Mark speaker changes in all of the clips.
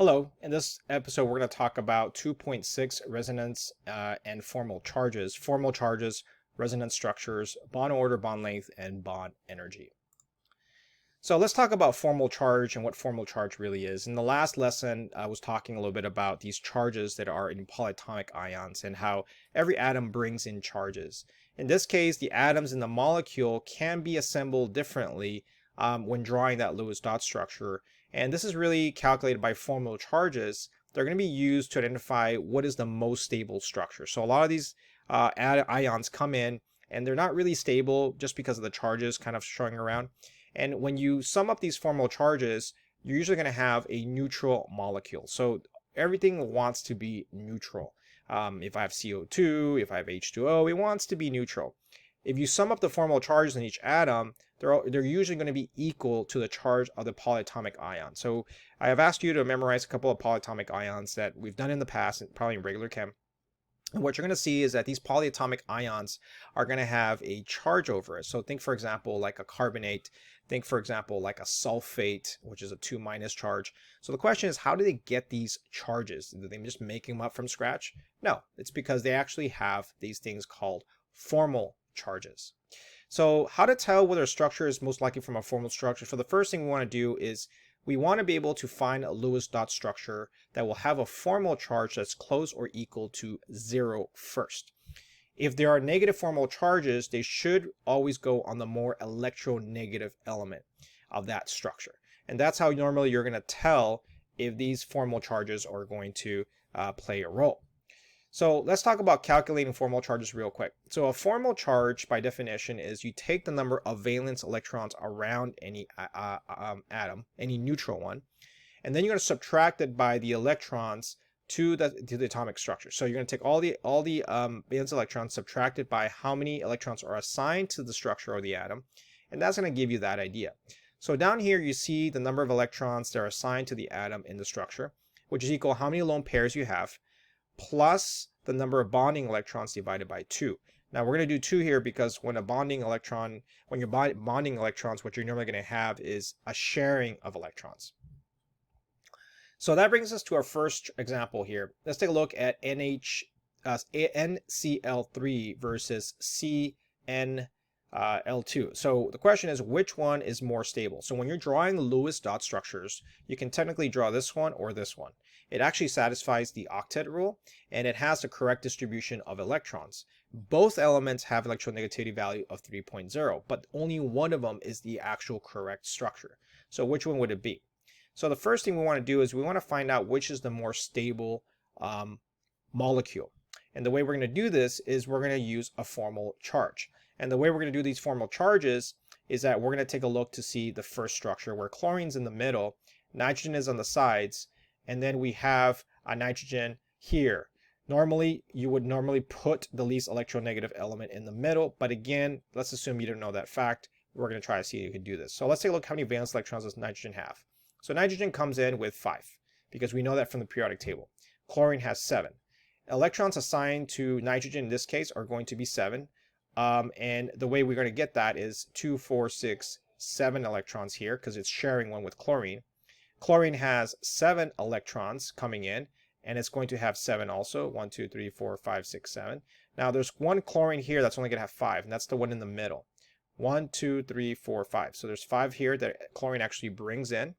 Speaker 1: Hello, in this episode we're going to talk about 2.6 resonance and formal charges. Formal charges, resonance structures, bond order, bond length, and bond energy. So let's talk about formal charge and what formal charge really is. In the last lesson, I was talking a little bit about these charges that are in polyatomic ions and how every atom brings in charges. In this case, the atoms in the molecule can be assembled differently when drawing that Lewis dot structure. And this is really calculated by formal charges. They're going to be used to identify what is the most stable structure. So a lot of these ions come in and they're not really stable just because of the charges kind of showing around. And when you sum up these formal charges, you're usually going to have a neutral molecule. So everything wants to be neutral. If I have CO2, if I have H2O, it wants to be neutral. If you sum up the formal charges in each atom, they're usually going to be equal to the charge of the polyatomic ion. So I have asked you to memorize a couple of polyatomic ions that we've done in the past, probably in regular chem. And what you're going to see is that these polyatomic ions are going to have a charge over it. So think, for example, like a carbonate. Think, for example, like a sulfate, which is a 2- charge. So the question is, how do they get these charges? Do they just make them up from scratch? No, it's because they actually have these things called formal charges. So how to tell whether a structure is most likely from a formal structure? So the first thing we want to do is we want to be able to find a Lewis dot structure that will have a formal charge that's close or equal to 0 first. If there are negative formal charges, they should always go on the more electronegative element of that structure. And that's how normally you're going to tell if these formal charges are going to play a role. So let's talk about calculating formal charges real quick. So a formal charge, by definition, is you take the number of valence electrons around any atom, any neutral one, and then you're going to subtract it by the electrons to the atomic structure. So you're going to take all the valence electrons, subtract it by how many electrons are assigned to the structure of the atom, and that's going to give you that idea. So down here you see the number of electrons that are assigned to the atom in the structure, which is equal to how many lone pairs you have, plus the number of bonding electrons divided by 2. Now we're going to do 2 here because when you're bonding electrons, what you're normally going to have is a sharing of electrons. So that brings us to our first example here. Let's take a look at NCl3 versus CnL2. So the question is, which one is more stable? So when you're drawing Lewis dot structures, you can technically draw this one or this one. It actually satisfies the octet rule, and it has the correct distribution of electrons. Both elements have electronegativity value of 3.0, but only one of them is the actual correct structure. So which one would it be? So the first thing we want to do is we want to find out which is the more stable molecule. And the way we're going to do this is we're going to use a formal charge. And the way we're going to do these formal charges is that we're going to take a look to see the first structure where chlorine's in the middle, nitrogen is on the sides, and then we have a nitrogen here. Normally, you would put the least electronegative element in the middle, but again, let's assume you don't know that fact. We're going to try to see if you can do this. So let's take a look how many valence electrons does nitrogen have. So nitrogen comes in with 5, because we know that from the periodic table. Chlorine has 7. Electrons assigned to nitrogen in this case are going to be 7. And the way we're going to get that is 2, 4, 6, 7 electrons here, because it's sharing one with chlorine. Chlorine has 7 electrons coming in, and it's going to have 7 also. 1, 2, 3, 4, 5, 6, 7. Now there's one chlorine here that's only going to have 5, and that's the one in the middle. 1, 2, 3, 4, 5. So there's 5 here that chlorine actually brings in.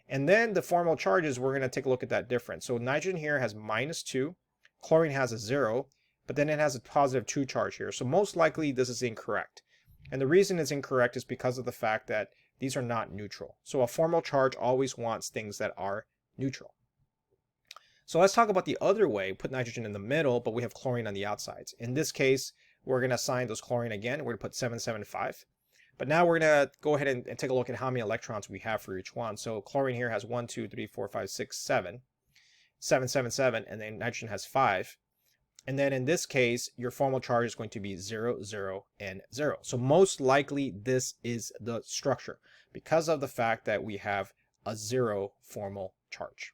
Speaker 1: And then the formal charges, we're going to take a look at that difference. So nitrogen here has -2, chlorine has a 0, but then it has a positive 2 charge here. So most likely this is incorrect. And the reason it's incorrect is because of the fact that these are not neutral. So a formal charge always wants things that are neutral. So let's talk about the other way. Put nitrogen in the middle, but we have chlorine on the outsides. In this case, we're going to assign those chlorine again. We're going to put 7, 7, 5. But now we're going to go ahead and take a look at how many electrons we have for each one. So chlorine here has 1, 2, 3, 4, 5, 6, 7. 7, 7, 7, and then nitrogen has 5. And then in this case, your formal charge is going to be 0, 0, and 0. So most likely this is the structure because of the fact that we have a 0 formal charge.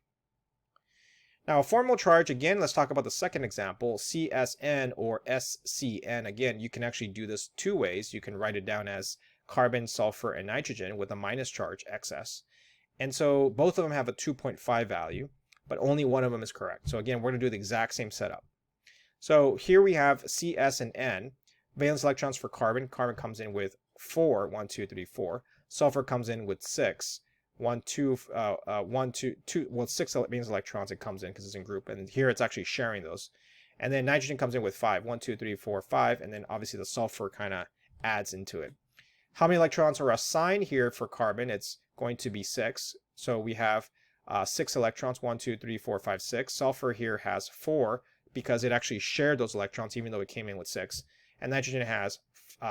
Speaker 1: Now a formal charge, again, let's talk about the second example, CSN or SCN. Again, you can actually do this 2 ways. You can write it down as carbon, sulfur, and nitrogen with a minus charge, excess. And so both of them have a 2.5 value. but only one of them is correct. So again, we're going to do the exact same setup. So here we have C, S, and N. Valence electrons for carbon. Carbon comes in with 4, 1, 2, 3, 4. Sulfur comes in with 6. 1, 2, 1, 2, 2, well, 6 valence electrons it comes in because it's in group, and here it's actually sharing those. And then nitrogen comes in with 5. 1, 2, 3, 4, 5, and then obviously the sulfur kind of adds into it. How many electrons are assigned here for carbon? It's going to be 6. So we have 6 electrons, 1, 2, 3, 4, 5, 6. Sulfur here has 4 because it actually shared those electrons even though it came in with 6. And nitrogen has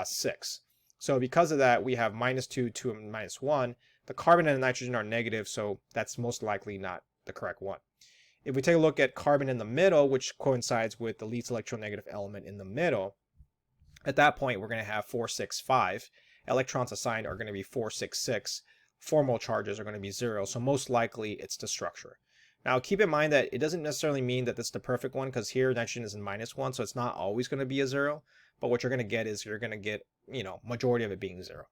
Speaker 1: 6. So because of that, we have -2, 2, and -1. The carbon and the nitrogen are negative, so that's most likely not the correct one. If we take a look at carbon in the middle, which coincides with the least electronegative element in the middle, at that point, we're going to have 4, 6, 5. Electrons assigned are going to be 4, 6, 6. Formal charges are going to be 0, so most likely it's the structure. Now keep in mind that it doesn't necessarily mean that that's the perfect one, because here nitrogen is in -1, so it's not always going to be a 0. But what you're going to get is you're going to get, majority of it being 0.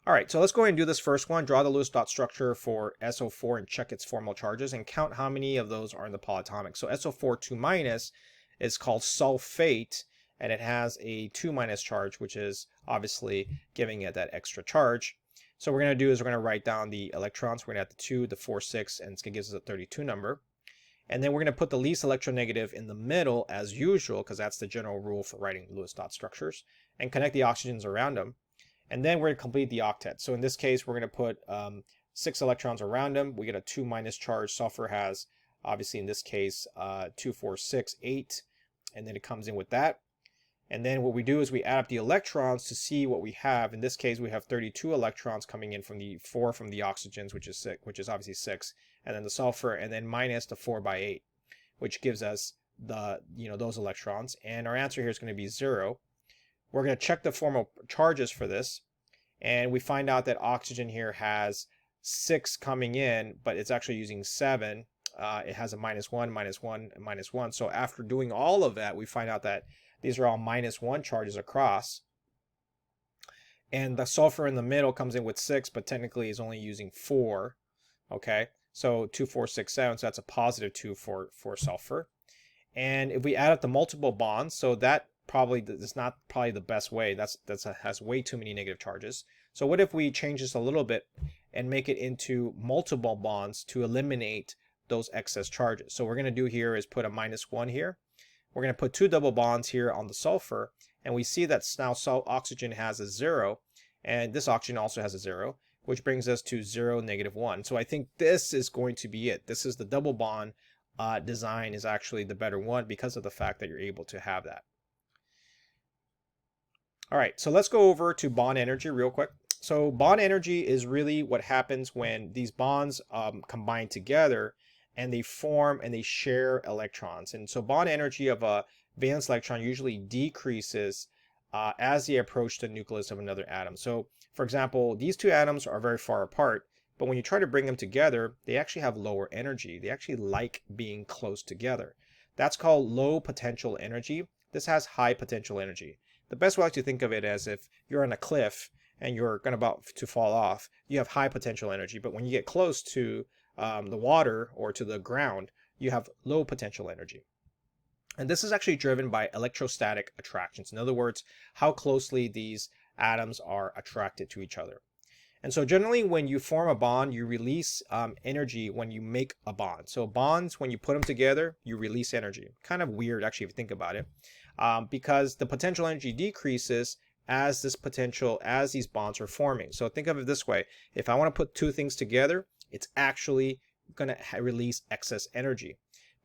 Speaker 1: All right, so let's go ahead and do this first one. Draw the Lewis dot structure for SO4 and check its formal charges and count how many of ththose are in the polyatomic. So SO4 2- is called sulfate, and it has a 2- charge, which is obviously giving it that extra charge. So what we're going to do is we're going to write down the electrons. We're going to add the 2, the 4, 6, and it's going to give us a 32 number. And then we're going to put the least electronegative in the middle as usual, because that's the general rule for writing Lewis dot structures, and connect the oxygens around them. And then we're going to complete the octet. So in this case, we're going to put 6 electrons around them. We get a 2- charge. Sulfur has, obviously in this case, 2, 4, 6, 8. And then it comes in with that. And then what we do is we add up the electrons to see what we have. In this case, we have 32 electrons coming in from the 4 from the oxygens, which is 6, which is obviously 6, and then the sulfur, and then minus the 4/8, which gives us the those electrons. And our answer here is going to be 0. We're going to check the formal charges for this, and we find out that oxygen here has 6 coming in, but it's actually using 7. It has a -1, -1, and -1. So after doing all of that, we find out that these are all -1 charges across. And the sulfur in the middle comes in with 6, but technically is only using 4. Okay, so 2, 4, 6, 7, so that's a +2 for sulfur. And if we add up the multiple bonds, so that probably is not probably the best way. Has way too many negative charges. So what if we change this a little bit and make it into multiple bonds to eliminate those excess charges? So what we're going to do here is put a -1 here. We're going to put 2 double bonds here on the sulfur, and we see that now oxygen has a 0, and this oxygen also has a 0, which brings us to 0, -1. So I think this is going to be it. This is the double bond design is actually the better one because of the fact that you're able to have that. All right, so let's go over to bond energy real quick. So bond energy is really what happens when these bonds combine together and they form and they share electrons. And so bond energy of a valence electron usually decreases as they approach the nucleus of another atom. So for example, these two atoms are very far apart, but when you try to bring them together, they actually have lower energy. They actually like being close together. That's called low potential energy. This has high potential energy. The best way to think of it as if you're on a cliff and you're about to fall off, you have high potential energy, but when you get close to the water or to the ground, you have low potential energy. And this is actually driven by electrostatic attractions. In other words, how closely these atoms are attracted to each other. And so generally when you form a bond, you release energy when you make a bond. So bonds, when you put them together, you release energy. Kind of weird actually if you think about it, because the potential energy decreases as these bonds are forming. So think of it this way. If I want to put two things together, it's actually going to release excess energy.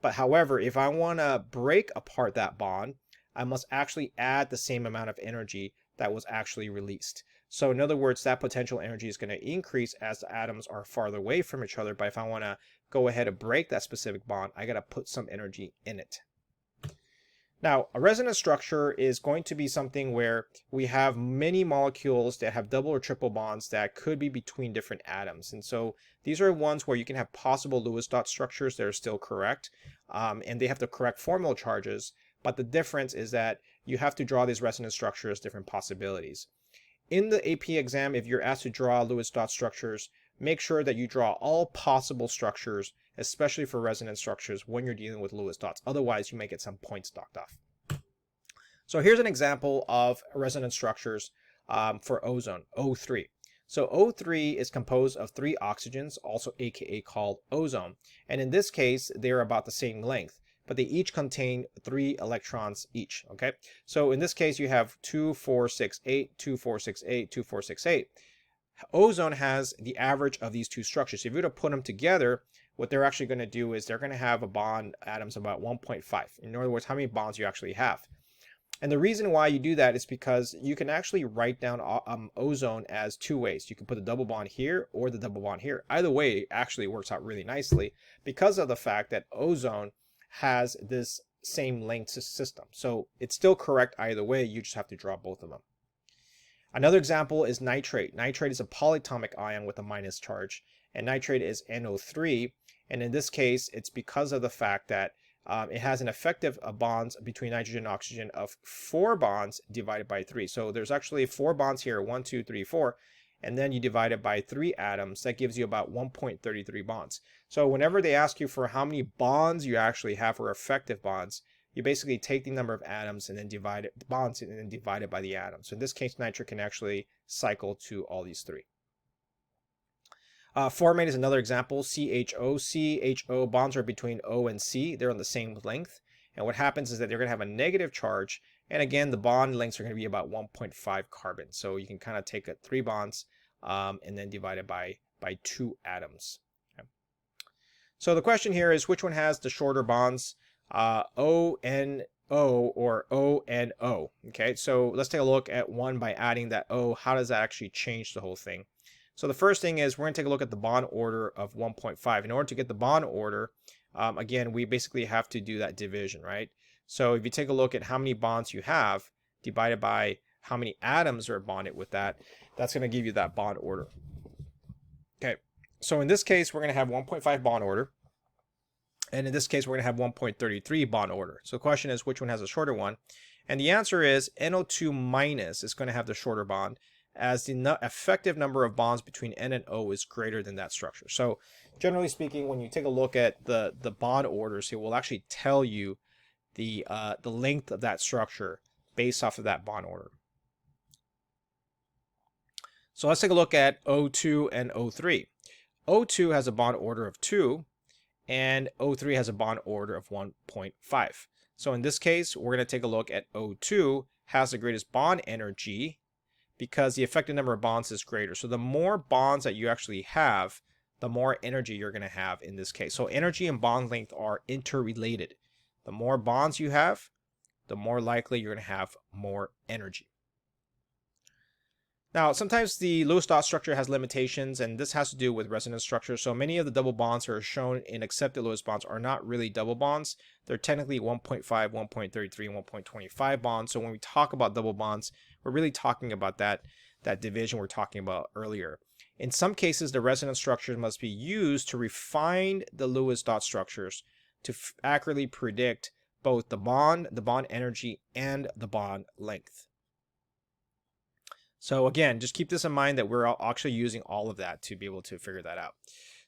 Speaker 1: But however, if I want to break apart that bond, I must actually add the same amount of energy that was actually released. So in other words, that potential energy is going to increase as the atoms are farther away from each other. But if I want to go ahead and break that specific bond, I got to put some energy in it. Now, a resonance structure is going to be something where we have many molecules that have double or triple bonds that could be between different atoms. And so these are ones where you can have possible Lewis dot structures that are still correct, and they have the correct formal charges. But the difference is that you have to draw these resonance structures different possibilities. In the AP exam, if you're asked to draw Lewis dot structures make sure that you draw all possible structures, especially for resonance structures when you're dealing with Lewis dots. Otherwise, you may get some points docked off. So here's an example of resonance structures for ozone, O3. So O3 is composed of 3 oxygens, also aka called ozone. And in this case, they're about the same length, but they each contain 3 electrons each, okay? So in this case, you have 2, 4, 6, 8, 2, 4, 6, 8, 2, 4, 6, 8. Ozone has the average of these two structures. So if you were to put them together, what they're actually going to do is they're going to have a bond atoms about 1.5. In other words, how many bonds you actually have. And the reason why you do that is because you can actually write down ozone as 2 ways. You can put the double bond here or the double bond here. Either way actually works out really nicely because of the fact that ozone has this same length system. So it's still correct either way, you just have to draw both of them. Another example is nitrate. Nitrate is a polyatomic ion with a minus charge, and nitrate is NO3. And in this case, it's because of the fact that it has an effective bonds between nitrogen and oxygen of 4 bonds divided by 3. So there's actually 4 bonds here, 1, 2, 3, 4, and then you divide it by 3 atoms. That gives you about 1.33 bonds. So whenever they ask you for how many bonds you actually have or effective bonds, you basically take the number of atoms and then divide it, bonds and then divide it by the atoms. So in this case, nitric can actually cycle to all these 3. Formate is another example, CHO. CHO bonds are between O and C. They're on the same length. And what happens is that they're going to have a negative charge. And again, the bond lengths are going to be about 1.5 carbon. So you can kind of take 3 bonds and then divide it by 2 atoms. Okay. So the question here is which one has the shorter bonds, O and O or O and O? Okay, so let's take a look at one by adding that O. How does that actually change the whole thing? So the first thing is we're going to take a look at the bond order of 1.5. In order to get the bond order, again, we basically have to do that division, right? So if you take a look at how many bonds you have divided by how many atoms are bonded with that, that's going to give you that bond order. Okay, so in this case, we're going to have 1.5 bond order. And in this case, we're going to have 1.33 bond order. So the question is which one has a shorter one? And the answer is NO2 minus is going to have the shorter bond, as the effective number of bonds between N and O is greater than that structure. So generally speaking, when you take a look at the bond orders, it will actually tell you the length of that structure based off of that bond order. So let's take a look at O2 and O3. O2 has a bond order of 2, and O3 has a bond order of 1.5. So in this case, we're going to take a look at O2 has the greatest bond energy, because the effective number of bonds is greater. So the more bonds that you actually have, the more energy you're going to have in this case. So energy and bond length are interrelated. The more bonds you have, the more likely you're going to have more energy. Now, sometimes the Lewis dot structure has limitations, and this has to do with resonance structure. So many of the double bonds that are shown in accepted Lewis bonds are not really double bonds. They're technically 1.5, 1.33, and 1.25 bonds. So when we talk about double bonds, we're really talking about that division we're talking about earlier. In some cases, the resonance structures must be used to refine the Lewis dot structures to accurately predict both the bond energy, and the bond length. So again, just keep this in mind that we're actually using all of that to be able to figure that out.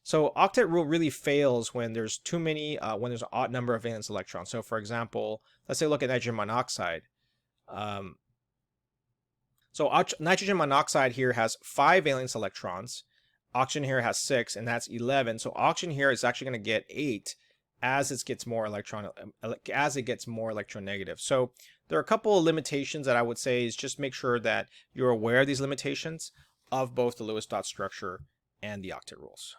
Speaker 1: So octet rule really fails when there's too many, when there's an odd number of valence electrons. So for example, let's say look at nitrogen monoxide. So nitrogen monoxide here has 5 valence electrons. Oxygen here has 6, and that's 11. So oxygen here is actually going to get 8 as it gets more electronegative. So there are a couple of limitations that I would say is just make sure that you're aware of these limitations of both the Lewis dot structure and the octet rules.